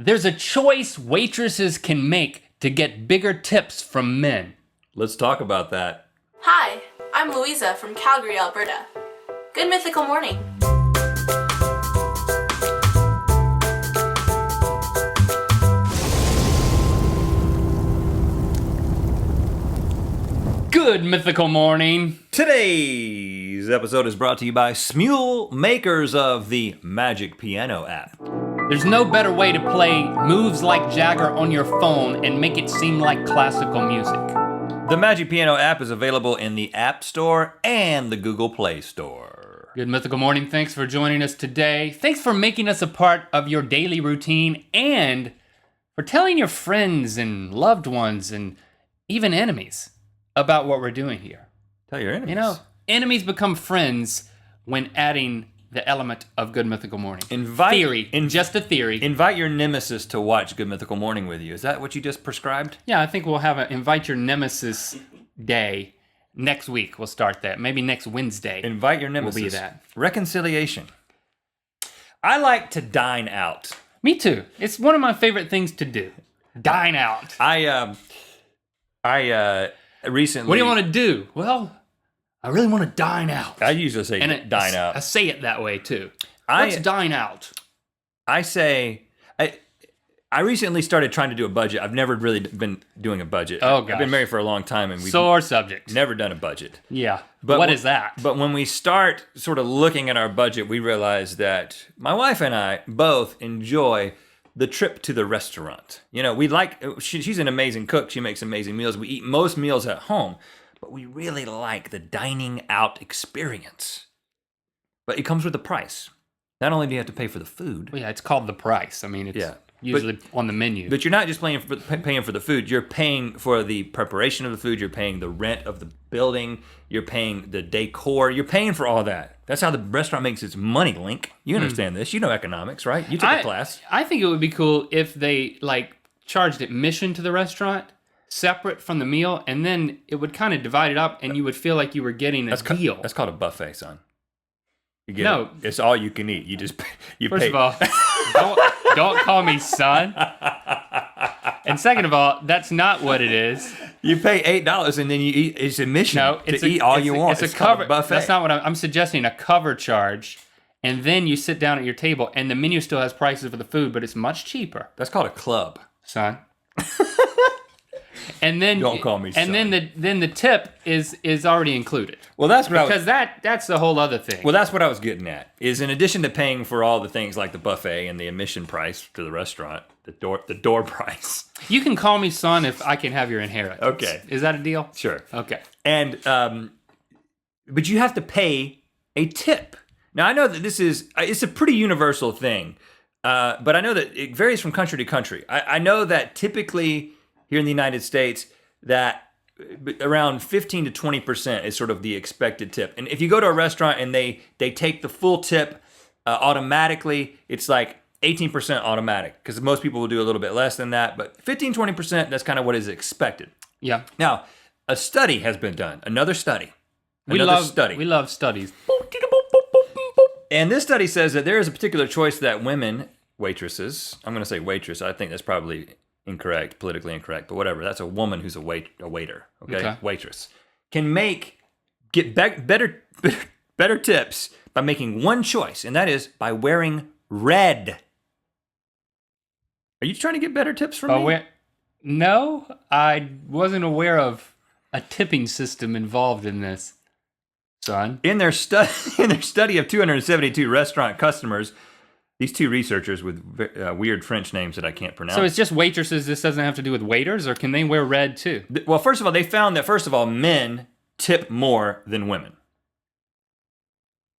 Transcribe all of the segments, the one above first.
There's a choice waitresses can make to get bigger tips from men. Let's talk about that. Hi, I'm Louisa from Calgary, Alberta. Good mythical morning. Good mythical morning. Today's episode is brought to you by Smule, makers of the Magic Piano app. There's no better way to play moves like Jagger on your phone and make it seem like classical music. The Magic Piano app is available in the App Store and the Google Play Store. Good mythical morning. Thanks for joining us today. Thanks for making us a part of your daily routine and for telling your friends and loved ones and even enemies about what we're doing here. Tell your enemies. You know, enemies become friends when adding the element of Good Mythical Morning. Just a theory. Invite your nemesis to watch Good Mythical Morning with you. Is that what you just prescribed? Yeah, I think we'll have an Invite Your Nemesis day next week. We'll start that. Maybe next Wednesday. Invite your nemesis. Will be that. Reconciliation. I like to dine out. Me too. It's one of my favorite things to do. Dine out. I recently... What do you want to do? Well, I really want to dine out. I usually say dine out. I say it that way too. Let's dine out. I say... I recently started trying to do a budget. I've never really been doing a budget. Oh, gosh. I've been married for a long time and we've Sore subject. never done a budget. Yeah. But what is that? But when we start sort of looking at our budget, we realize that my wife and I both enjoy the trip to the restaurant. You know, we like, she's an amazing cook. She makes amazing meals. We eat most meals at home, but we really like the dining out experience. But it comes with a price. Not only do you have to pay for the food. Well, yeah, it's called the price. I mean, it's usually on the menu. But you're not just paying for the food. You're paying for the preparation of the food. You're paying the rent of the building. You're paying the decor. You're paying for all that. That's how the restaurant makes its money, Link. You understand this. You know economics, right? You took a class. I think it would be cool if they charged admission to the restaurant separate from the meal, and then it would kind of divide it up, and you would feel like you were getting a deal. That's called a buffet, son. You get No. it. It's all you can eat. First of all, don't call me son. And second of all, that's not what it is. You pay $8 and then you eat. It's admission to eat all you want. It's a cover. Buffet. That's not what I'm suggesting. A cover charge, and then you sit down at your table, and the menu still has prices for the food, but it's much cheaper. That's called a club, son. And then don't call me son. And then the tip is already included. Well, that's what because that's the whole other thing. Well, that's what I was getting at. Is in addition to paying for all the things like the buffet and the admission price to the restaurant, the door price. You can call me son if I can have your inheritance. Okay, is that a deal? Sure. Okay. And but you have to pay a tip. Now I know that it's a pretty universal thing, but I know that it varies from country to country. I know that typically here in the United States, that around 15 to 20% is sort of the expected tip. And if you go to a restaurant and they take the full tip automatically, it's like 18% automatic, because most people will do a little bit less than that. But 15, 20%, that's kind of what is expected. Yeah. Now, a study has been done. Another study. We love studies. And this study says that there is a particular choice that women, waitresses, I'm going to say waitress, I think that's probably incorrect, politically incorrect, but whatever. That's a woman who's a waiter, okay? Waitress. Can get better tips by making one choice, and that is by wearing red. Are you trying to get better tips from me? No, I wasn't aware of a tipping system involved in this, son. In their study of 272 restaurant customers, these two researchers with weird French names that I can't pronounce. So it's just waitresses. This doesn't have to do with waiters, or can they wear red too? Well, first of all, they found that men tip more than women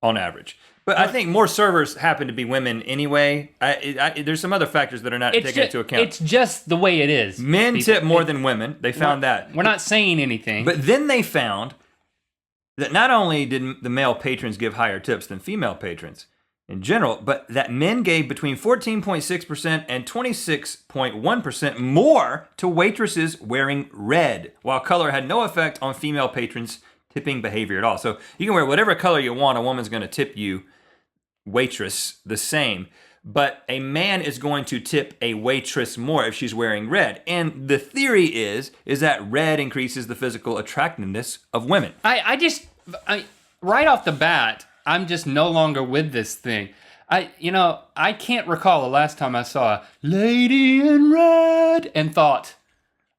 on average. But I think more servers happen to be women anyway. There's some other factors that are not taken into account. It's just the way it is. Men tip more than women. They found that. We're not saying anything. But then they found that not only did the male patrons give higher tips than female patrons in general, but that men gave between 14.6% and 26.1% more to waitresses wearing red, while color had no effect on female patrons' tipping behavior at all. So you can wear whatever color you want, a woman's going to tip you, waitress, the same. but a man is going to tip a waitress more if she's wearing red. And the theory is that red increases the physical attractiveness of women. I right off the bat, I'm just no longer with this thing. I can't recall the last time I saw a lady in red and thought,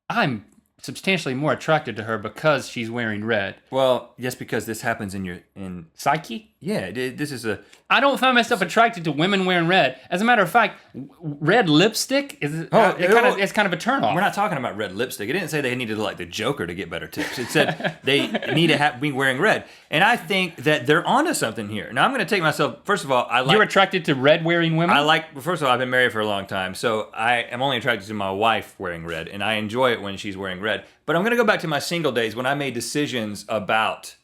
I'm substantially more attracted to her because she's wearing red. Well, just because this happens in Psyche? yeah, this is a. I don't find myself attracted to women wearing red. As a matter of fact, red lipstick it's kind of a turnoff. We're not talking about red lipstick. It didn't say they needed to like the Joker to get better tips. It said they need to be wearing red. And I think that they're onto something here. Now I'm going to take myself. First of all, You're attracted to red wearing women? First of all, I've been married for a long time, so I am only attracted to my wife wearing red, and I enjoy it when she's wearing red. But I'm going to go back to my single days when I made decisions about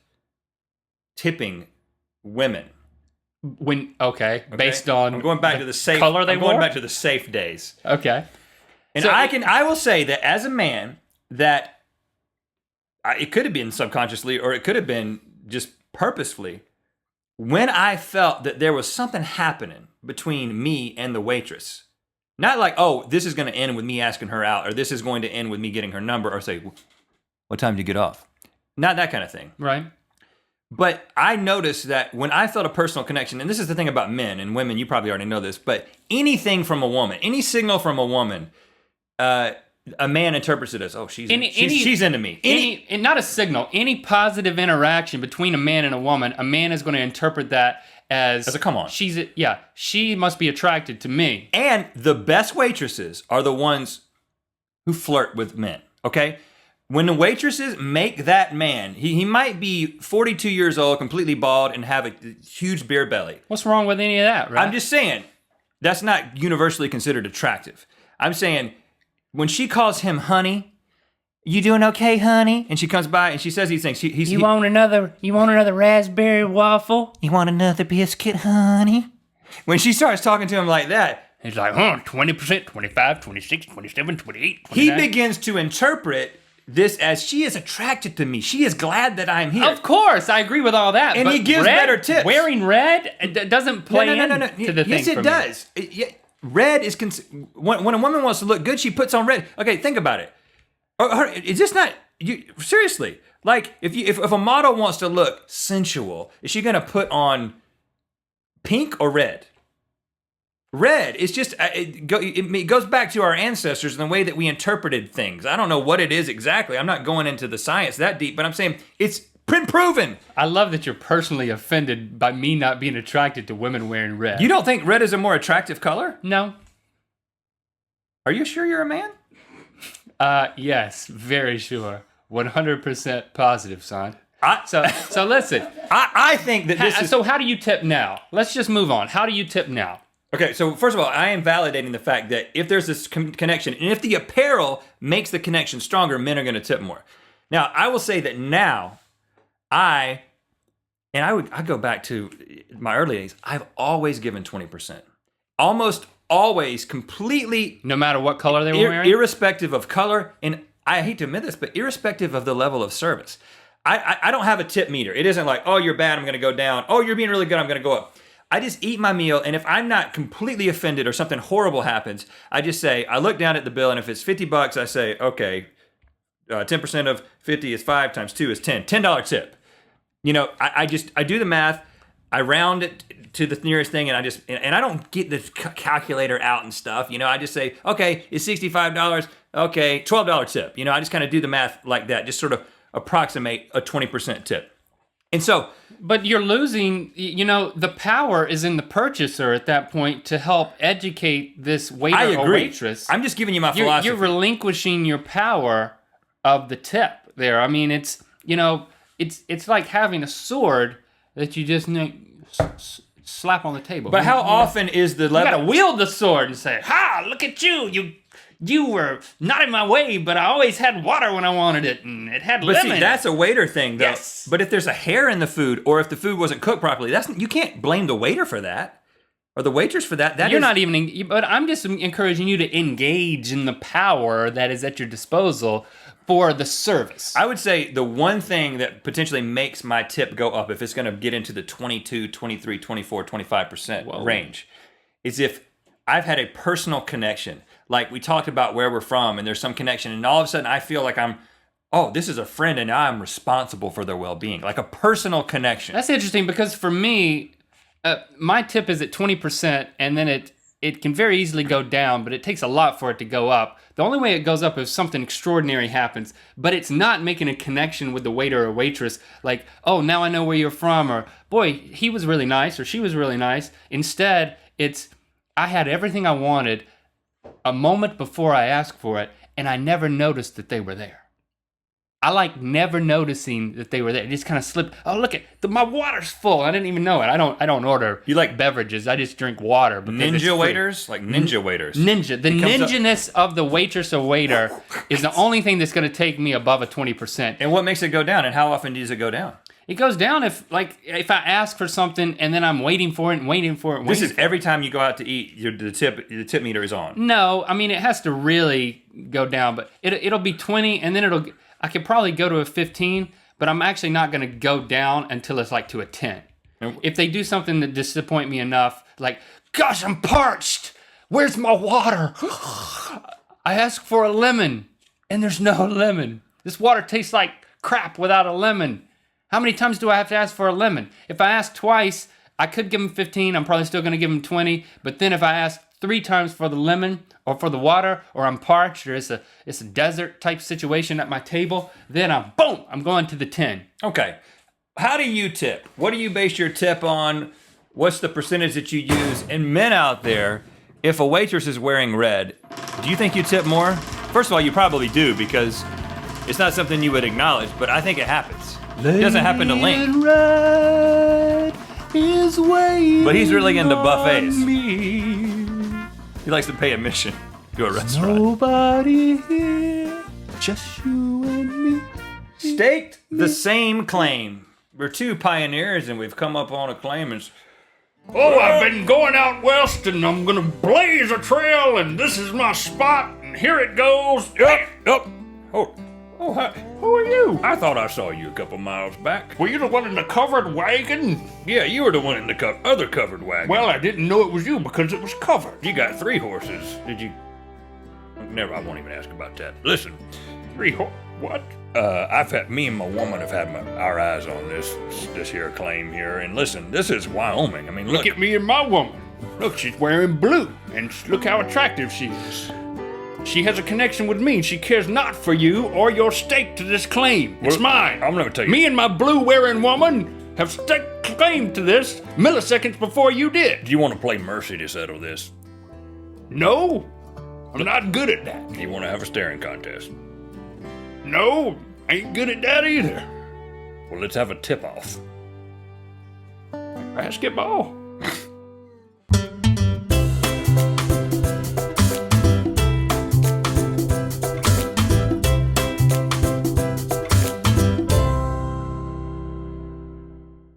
tipping women. Based on I'm going back to the safe color they I'm going wore? back to the safe days. Okay. And So- I will say that as a man, that it could have been subconsciously or it could have been just purposefully. When I felt that there was something happening between me and the waitress, not like, oh, this is going to end with me asking her out, or this is going to end with me getting her number, or say, what time did you get off? Not that kind of thing. Right. But I noticed that when I felt a personal connection, and this is the thing about men and women, you probably already know this, but anything from a woman, any signal from a woman, a man interprets it as, oh, she's into me. And not a signal. Any positive interaction between a man and a man is going to interpret that as a come on. She must be attracted to me. And the best waitresses are the ones who flirt with men, okay? When the waitresses make that man, he might be 42 years old, completely bald, and have a huge beer belly. What's wrong with any of that, right? I'm just saying, that's not universally considered attractive. I'm saying, when she calls him honey, you doing okay, honey? And she comes by and she says these things. You want another raspberry waffle? You want another biscuit, honey? When she starts talking to him like that, He's like, 20%, 25, 26, 27, 28, 29. he begins to interpret this as she is attracted to me. She is glad that I'm here. Of course, I agree with all that. And but he gives red, better tips. Wearing red doesn't play No. into the thing. Yes, it does. Red is when a woman wants to look good, she puts on red. Okay, think about it. Is this not seriously? Like if a model wants to look sensual, is she going to put on pink or red? Red. It's just it goes back to our ancestors and the way that we interpreted things. I don't know what it is exactly. I'm not going into the science that deep, but I'm saying it's been proven. I love that you're personally offended by me not being attracted to women wearing red. You don't think red is a more attractive color? No. Are you sure you're a man? Yes, very sure. 100% positive, son. So listen. I think that this is... So how do you tip now? Let's just move on. How do you tip now? Okay, so first of all, I am validating the fact that if there's this connection, and if the apparel makes the connection stronger, men are going to tip more. Now, I will say that now, I go back to my early days, I've always given 20%. Almost always, completely... No matter what color they were wearing? Irrespective of color, and I hate to admit this, but irrespective of the level of service. I don't have a tip meter. It isn't like, oh, you're bad, I'm going to go down. Oh, you're being really good, I'm going to go up. I just eat my meal, and if I'm not completely offended or something horrible happens, I just say, I look down at the bill, and if it's $50, I say, okay, 10% of 50 is 5 times 2 is 10. $10 tip. You know, I do the math, I round it to the nearest thing, and I don't get the calculator out and stuff. You know, I just say, okay, it's $65, okay, $12 tip. You know, I just kind of do the math like that, just sort of approximate a 20% tip. And so... But you're losing, you know, the power is in the purchaser at that point to help educate this waiter or waitress. I'm just giving you my philosophy. You're relinquishing your power of the tip there. I mean, it's, you know, it's like having a sword that you just slap on the table. But how often is the level... You gotta wield the sword and say, ha, look at you. You were not in my way, but I always had water when I wanted it, and it had lemon. But see, that's a waiter thing, though. Yes. But if there's a hair in the food, or if the food wasn't cooked properly, you can't blame the waiter for that, or the waitress for that. You're not even. But I'm just encouraging you to engage in the power that is at your disposal for the service. I would say the one thing that potentially makes my tip go up, if it's going to get into the 22, 23, 24, 25% range, is if I've had a personal connection. Like we talked about where we're from and there's some connection and all of a sudden I feel like this is a friend and now I'm responsible for their well-being. Like a personal connection. That's interesting because for me, my tip is at 20% and then it can very easily go down, but it takes a lot for it to go up. The only way it goes up is something extraordinary happens, but it's not making a connection with the waiter or waitress like, oh, now I know where you're from, or boy, he was really nice, or she was really nice. Instead, it's, I had everything I wanted a moment before I asked for it, and I never noticed that they were there. I like never noticing that they were there. It just kind of slipped. Oh, look at my water's full. I didn't even know it. I don't order. You like beverages? I just drink water. Ninja waiters, like ninja waiters. Ninja. The ninja-ness of the waitress or waiter is the only thing that's going to take me above a 20%. And what makes it go down? And how often does it go down? It goes down if I ask for something and then I'm waiting for it and waiting for it. This is every time you go out to eat. The tip meter is on. No, I mean it has to really go down, but it'll be 20 and then I could probably go to a 15, but I'm actually not going to go down until it's like to a 10. If they do something that disappoint me enough, like, gosh, I'm parched. Where's my water? I asked for a lemon, and there's no lemon. This water tastes like crap without a lemon. How many times do I have to ask for a lemon? If I ask twice, I could give them 15. I'm probably still going to give them 20. But then if I ask 3 times for the lemon or for the water, or I'm parched, or it's a desert type situation at my table, then I'm going to the 10. Okay. How do you tip? What do you base your tip on? What's the percentage that you use? And men out there, if a waitress is wearing red, do you think you tip more? First of all, you probably do because it's not something you would acknowledge, but I think it happens. It doesn't happen to Link. But he's really into buffets. He likes to pay admission to a restaurant. Nobody here, just you and me. Staked the same claim. We're 2 pioneers and we've come up on a claim and... Oh, I've been going out west and I'm gonna blaze a trail and this is my spot and here it goes. Yup. Oh, hi. Who are you? I thought I saw you a couple miles back. Were you the one in the covered wagon? Yeah, you were the one in the other covered wagon. Well, I didn't know it was you because it was covered. You got 3 horses. Did you? Never, I won't even ask about that. Listen. 3 what? Me and my woman have had our eyes on this here claim here. And listen, this is Wyoming. I mean, Look at me and my woman. Look, she's wearing blue and look how attractive she is. She has a connection with me and she cares not for you or your stake to this claim. It's mine. I'm gonna tell you. Me and my blue-wearing woman have staked claim to this milliseconds before you did. Do you want to play mercy to settle this? No, I'm not good at that. You want to have a staring contest? No, ain't good at that either. Well, let's have a tip-off. Basketball?